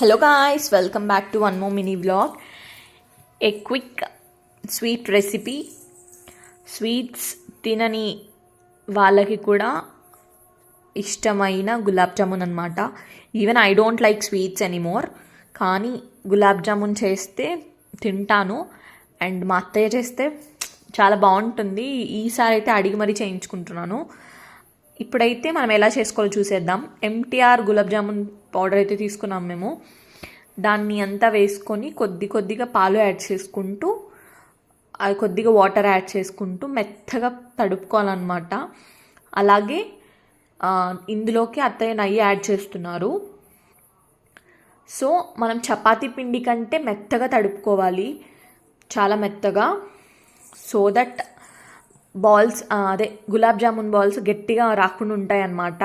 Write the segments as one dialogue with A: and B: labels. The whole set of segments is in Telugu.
A: Hello guys, welcome back to one more mini vlog. A quick sweet recipe. Sweets తినని వాళ్ళకి కూడా ఇష్టమైన గులాబ్ జామున్ అనమాట. Even I don't like sweets anymore, కానీ గులాబ్ జామున్ చేస్తే తింటాను. అండ్ మా అత్తయ్య చేస్తే చాలా బాగుంటుంది. ఈసారి అయితే అడిగి మరీ చేయించుకుంటున్నాను. ఇప్పుడైతే మనం ఎలా చేసుకోవాలో చూసేద్దాం. ఎంటీఆర్ గులాబ్ జామున్ పౌడర్ అయితే తీసుకున్నాం మేము. దాన్ని అంతా వేసుకొని కొద్దిగా పాలు యాడ్ చేసుకుంటూ అది కొద్దిగా వాటర్ యాడ్ చేసుకుంటూ మెత్తగా తడుపుకోవాలన్నమాట. అలాగే ఇందులోకి అత్తయ్య నెయ్యి యాడ్ చేస్తున్నారు. సో మనం చపాతీ పిండి కంటే మెత్తగా తడుపుకోవాలి, చాలా మెత్తగా. సో దట్ బాల్స్ అదే గులాబ్ జామున్ బాల్స్ గట్టిగా రాకుండా ఉంటాయి అన్నమాట.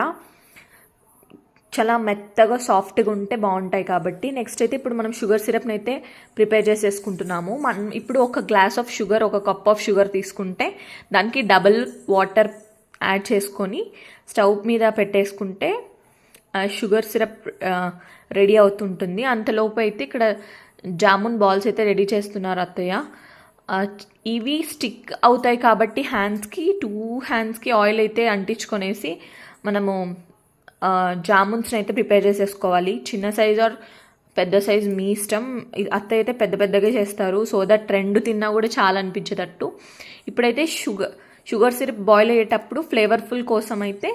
A: చాలా మెత్తగా సాఫ్ట్గా ఉంటే బాగుంటాయి కాబట్టి. నెక్స్ట్ అయితే ఇప్పుడు మనం షుగర్ సిరప్ని అయితే ప్రిపేర్ చేసేసుకుంటున్నాము. మనం ఇప్పుడు ఒక గ్లాస్ ఆఫ్ షుగర్, ఒక కప్ ఆఫ్ షుగర్ తీసుకుంటే దానికి డబుల్ వాటర్ యాడ్ చేసుకొని స్టవ్ మీద పెట్టేసుకుంటే షుగర్ సిరప్ రెడీ అవుతుంటుంది. అంతలోపు అయితే ఇక్కడ జామున్ బాల్స్ అయితే రెడీ చేస్తున్నారు అత్తయ్య. ఇవి స్టిక్ అవుతాయి కాబట్టి టూ హ్యాండ్స్కి ఆయిల్ అయితే అంటించుకొనేసి మనము జామున్స్ని అయితే ప్రిపేర్ చేసేసుకోవాలి. చిన్న సైజ్ ఆర్ పెద్ద సైజ్ మీ ఇష్టం. అత్తయ్య అయితే పెద్దగా చేస్తారు, సో దట్ రెండు తిన్నా కూడా చాలా అనిపించేటట్టు. ఇప్పుడైతే షుగర్ సిరప్ బాయిల్ అయ్యేటప్పుడు ఫ్లేవర్ఫుల్ కోసం అయితే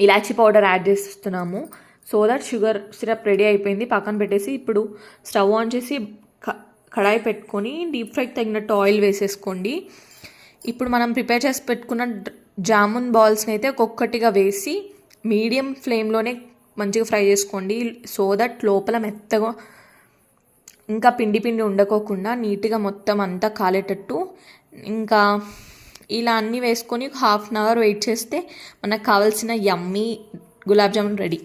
A: ఇలాచీ పౌడర్ యాడ్ చేస్తున్నాము. So that sugar syrup ready అయిపోయింది, పక్కన పెట్టేసి ఇప్పుడు స్టవ్ ఆన్ చేసి కడాయి పెట్టుకొని డీప్ ఫ్రైకి తగినట్టు ఆయిల్ వేసేసుకోండి. ఇప్పుడు మనం ప్రిపేర్ చేసి పెట్టుకున్న జామున్ బాల్స్ని అయితే ఒక్కొక్కటిగా వేసి మీడియం ఫ్లేమ్లోనే మంచిగా ఫ్రై చేసుకోండి. సో దట్ లోపల మెత్తగా ఇంకా పిండి ఉండకోకుండా నీట్గా మొత్తం అంతా కాలేటట్టు. ఇంకా ఇలా అన్నీ వేసుకొని హాఫ్ అన్ అవర్ వెయిట్ చేస్తే మనకు కావాల్సిన యమ్మీ గులాబ్ జామున్ రెడీ.